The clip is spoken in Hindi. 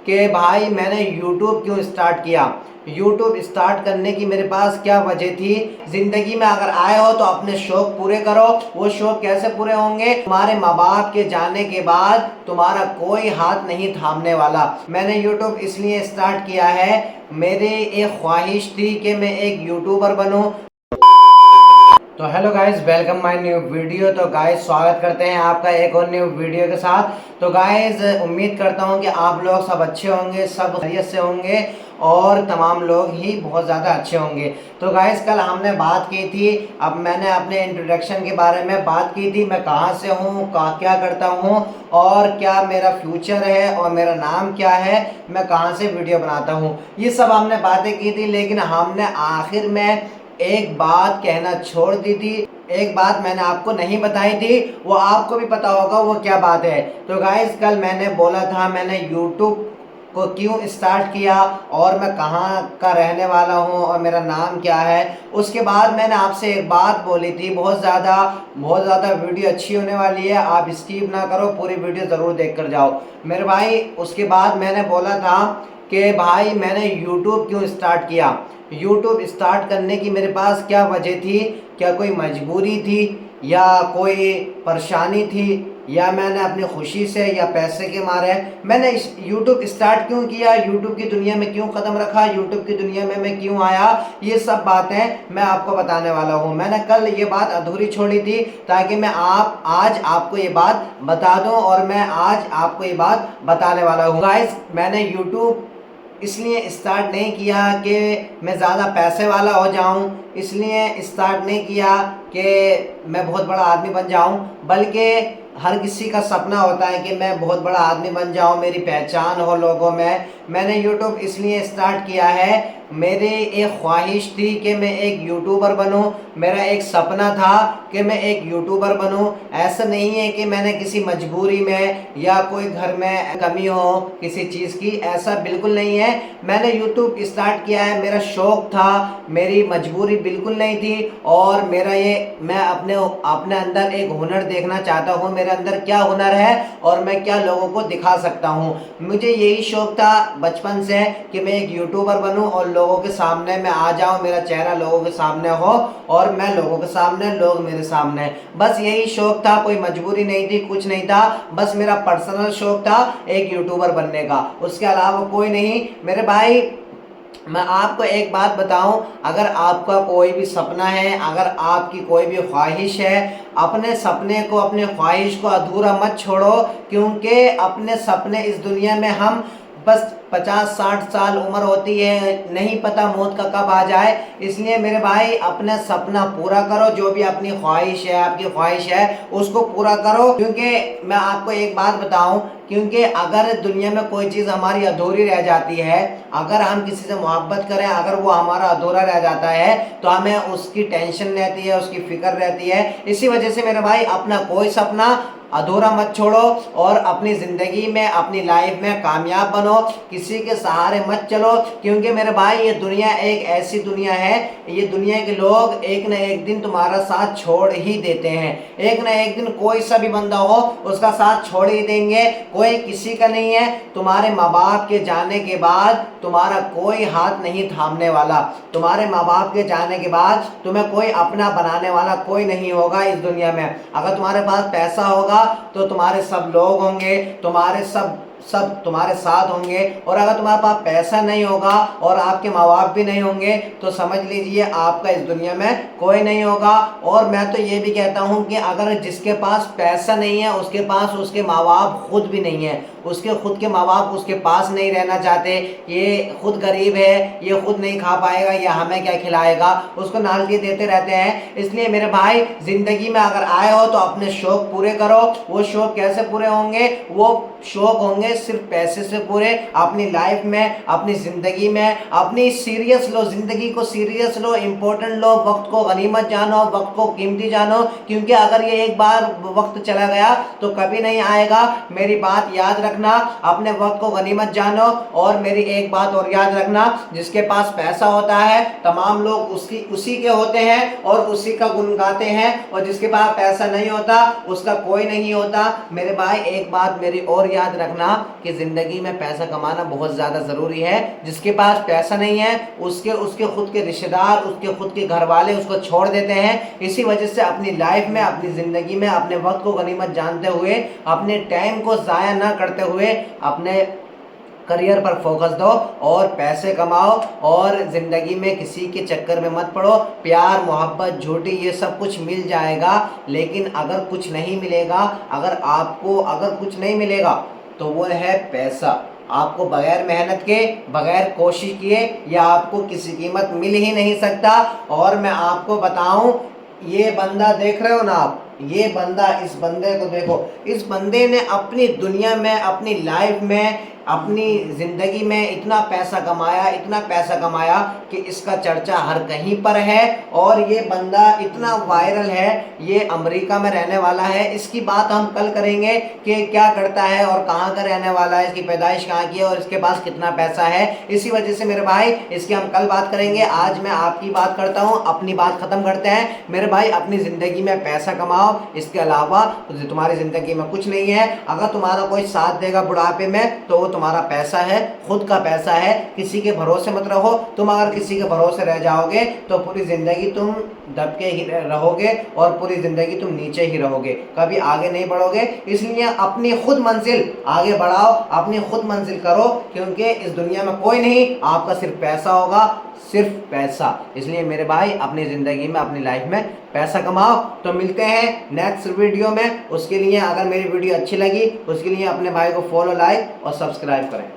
कि भाई मैंने यूट्यूब क्यों स्टार्ट किया। यूट्यूब स्टार्ट करने की मेरे पास क्या वजह थी। जिंदगी में अगर आए हो तो अपने शौक पूरे करो। वो शौक कैसे पूरे होंगे? तुम्हारे माँ बाप के जाने के बाद तुम्हारा कोई हाथ नहीं थामने वाला। मैंने यूट्यूब इसलिए स्टार्ट किया है, मेरी एक ख्वाहिश थी कि मैं एक यूट्यूबर बनूं। तो hello guys, welcome my new video. तो गाइस स्वागत करते हैं आपका एक और न्यू वीडियो के साथ। तो गाइस उम्मीद करता हूं कि आप लोग सब अच्छे होंगे, सब खैरियत से होंगे और तमाम लोग ही बहुत ज़्यादा अच्छे होंगे। तो गाइस कल हमने बात की थी, अब मैंने अपने इंट्रोडक्शन के बारे में बात की थी, मैं कहां से हूं, क्या करता हूं और क्या मेरा फ्यूचर है और मेरा नाम क्या है, मैं कहां से वीडियो बनाता हूं, ये सब हमने बातें की थी। लेकिन हमने आखिर में एक बात कहना छोड़ दी थी, एक बात मैंने आपको नहीं बताई थी, वो आपको भी पता होगा वो क्या बात है। तो गाइस कल मैंने बोला था मैंने यूट्यूब को क्यों स्टार्ट किया और मैं कहाँ का रहने वाला हूँ और मेरा नाम क्या है। उसके बाद मैंने आपसे एक बात बोली थी, बहुत ज़्यादा वीडियो अच्छी होने वाली है, आप स्किप ना करो, पूरी वीडियो ज़रूर देख कर जाओ मेरे भाई। उसके बाद मैंने बोला था कि भाई मैंने यूट्यूब क्यों स्टार्ट किया। यूट्यूब स्टार्ट करने की मेरे पास क्या वजह थी, क्या कोई मजबूरी थी या कोई परेशानी थी या मैंने अपनी खुशी से या पैसे के मारे मैंने इस यूट्यूब स्टार्ट क्यों किया, यूट्यूब की दुनिया में क्यों कदम रखा, यूट्यूब की दुनिया में मैं क्यों आया, ये सब बातें मैं आपको बताने वाला हूँ। मैंने कल ये बात अधूरी छोड़ी थी ताकि मैं आज आपको ये बात बता दूं और मैं आज आपको ये बात बताने वाला हूँ। गाइस मैंने यूट्यूब इसलिए स्टार्ट नहीं किया कि मैं ज़्यादा पैसे वाला हो जाऊं, इसलिए स्टार्ट नहीं किया कि मैं बहुत बड़ा आदमी बन जाऊं, बल्कि हर किसी का सपना होता है कि मैं बहुत बड़ा आदमी बन जाऊं, मेरी पहचान हो लोगों में। मैंने यूट्यूब इसलिए स्टार्ट किया है, मेरी एक ख्वाहिश थी कि मैं एक यूट्यूबर बनूं, मेरा एक सपना था कि मैं एक यूट्यूबर बनूं। ऐसा नहीं है कि मैंने किसी मजबूरी में या कोई घर में कमी हो किसी चीज़ की, ऐसा बिल्कुल नहीं है। मैंने यूट्यूब स्टार्ट किया है, मेरा शौक था, मेरी मजबूरी बिल्कुल नहीं थी। और मेरा ये मैं अपने अपने अंदर एक हुनर देखना चाहता हूँ, मेरे अंदर क्या हुनर है और मैं क्या लोगों को दिखा सकता हूँ। मुझे यही शौक था बचपन से कि मैं एक यूट्यूबर बनूं और लोगों के सामने मैं आ जाऊं, मेरा चेहरा लोगों के सामने हो और मैं लोगों के सामने, लोग मेरे सामने। बस यही शौक था, कोई मजबूरी नहीं थी, कुछ नहीं था, बस मेरा पर्सनल शौक था एक यूट्यूबर बनने का, उसके अलावा कोई नहीं मेरे भाई। मैं आपको एक बात बताऊं, अगर आपका कोई भी सपना है, अगर आपकी कोई भी ख्वाहिश है, अपने सपने को, अपने ख्वाहिश को अधूरा मत छोड़ो, क्योंकि अपने सपने इस दुनिया में हम बस 50-60 साल उम्र होती है, नहीं पता मौत का कब आ जाए। इसलिए मेरे भाई अपना सपना पूरा करो, जो भी अपनी ख्वाहिश है, आपकी ख्वाहिश है, उसको पूरा करो। क्योंकि मैं आपको एक बात बताऊं, क्योंकि अगर दुनिया में कोई चीज़ हमारी अधूरी रह जाती है, अगर हम किसी से मोहब्बत करें, अगर वो हमारा अधूरा रह जाता है तो हमें उसकी टेंशन रहती है, उसकी फिक्र रहती है। इसी वजह से मेरे भाई अपना कोई सपना अधूरा मत छोड़ो और अपनी ज़िंदगी में, अपनी लाइफ में कामयाब बनो, किसी के सहारे मत चलो। क्योंकि मेरे भाई ये दुनिया एक ऐसी दुनिया है, ये दुनिया के लोग एक न एक दिन तुम्हारा साथ छोड़ ही देते हैं, एक न एक दिन कोई सा भी बंदा हो उसका साथ छोड़ ही देंगे, कोई किसी का नहीं है। तुम्हारे माँ बाप के जाने के बाद तुम्हारा कोई हाथ नहीं थामने वाला, तुम्हारे माँ बाप के जाने के बाद तुम्हें कोई अपना बनाने वाला कोई नहीं होगा इस दुनिया में। अगर तुम्हारे पास पैसा होगा तो तुम्हारे सब लोग होंगे, तुम्हारे सब तुम्हारे साथ होंगे, और अगर तुम्हारे पास पैसा नहीं होगा और आपके माँ बाप भी नहीं होंगे तो समझ लीजिए आपका इस दुनिया में कोई नहीं होगा। और मैं तो ये भी कहता हूँ कि अगर जिसके पास पैसा नहीं है उसके पास उसके माँ बाप खुद भी नहीं है, उसके खुद के माँ बाप उसके पास नहीं रहना चाहते, ये खुद गरीब है, ये खुद नहीं खा पाएगा, ये हमें क्या खिलाएगा, उसको नालियाँ देते रहते हैं। इसलिए मेरे भाई ज़िंदगी में अगर आए हो तो अपने शौक पूरे करो। वो शौक कैसे पूरे होंगे? वो शौक होंगे सिर्फ पैसे से पूरे। अपनी लाइफ में, अपनी ज़िंदगी में अपनी सीरियस लो, ज़िंदगी को सीरियस लो, इम्पोर्टेंट लो, वक्त को गनीमत जानो, वक्त को कीमती जानो, क्योंकि अगर ये एक बार वक्त चला गया तो कभी नहीं आएगा। मेरी बात याद रखना, अपने वक्त को गनीमत जानो। और मेरी एक बात और याद रखना, जिसके पास पैसा होता है तमाम लोग उसी के होते हैं और उसी का गुण गाते हैं, और जिसके पास पैसा नहीं होता उसका कोई नहीं होता। मेरे भाई एक बात मेरी और याद रखना कि जिंदगी में पैसा कमाना बहुत ज्यादा जरूरी है। जिसके पास पैसा नहीं है उसके उसके खुद के रिश्तेदार, उसके खुद के घर वाले उसको छोड़ देते हैं। इसी वजह से अपनी लाइफ में, अपनी जिंदगी में अपने वक्त को गनीमत जानते हुए, अपने टाइम को जाया ना करते हुए अपने करियर पर फोकस दो और पैसे कमाओ। और जिंदगी में किसी के चक्कर में मत पड़ो। प्यार, मोहब्बत, झूठी, ये सब कुछ मिल जाएगा, लेकिन अगर कुछ नहीं मिलेगा, अगर कुछ नहीं मिलेगा तो वो है पैसा। आपको बगैर मेहनत के, बगैर कोशिश किए, या आपको किसी कीमत मिल ही नहीं सकता। और मैं आपको बताऊं, ये बंदा देख रहे हो ना आप, ये बंदा, इस बंदे को देखो, इस बंदे ने अपनी दुनिया में, अपनी लाइफ में, अपनी जिंदगी में इतना पैसा कमाया, इतना पैसा कमाया कि इसका चर्चा हर कहीं पर है। और ये बंदा इतना वायरल है, ये अमेरिका में रहने वाला है। इसकी बात हम कल करेंगे कि क्या करता है और कहाँ का रहने वाला है, इसकी पैदाइश कहाँ की है और इसके पास कितना पैसा है। इसी वजह से मेरे भाई इसकी हम कल बात करेंगे। आज मैं आपकी बात करता हूँ, अपनी बात खत्म करते हैं। मेरे भाई अपनी जिंदगी में पैसा कमाओ, इसके अलावा तुम्हारी जिंदगी में कुछ नहीं है। अगर तुम्हारा कोई साथ देगा बुढ़ापे में तो वो तुम्हारा पैसा है, खुद का पैसा है। किसी के भरोसे मत रहो। तुम अगर किसी के भरोसे रह जाओगे तो पूरी जिंदगी तुम दबके ही रहोगे और पूरी जिंदगी तुम नीचे ही रहोगे, कभी आगे नहीं बढ़ोगे। इसलिए अपनी खुद मंजिल आगे बढ़ाओ, अपनी खुद मंजिल करो, क्योंकि इस दुनिया में कोई नहीं, आपका सिर्फ पैसा होगा, सिर्फ पैसा। इसलिए मेरे भाई अपनी जिंदगी में, अपनी लाइफ में पैसा कमाओ। तो मिलते हैं नेक्स्ट वीडियो में। उसके लिए अगर मेरी वीडियो अच्छी लगी उसके लिए अपने भाई को फॉलो, लाइक और सब्सक्राइब करें।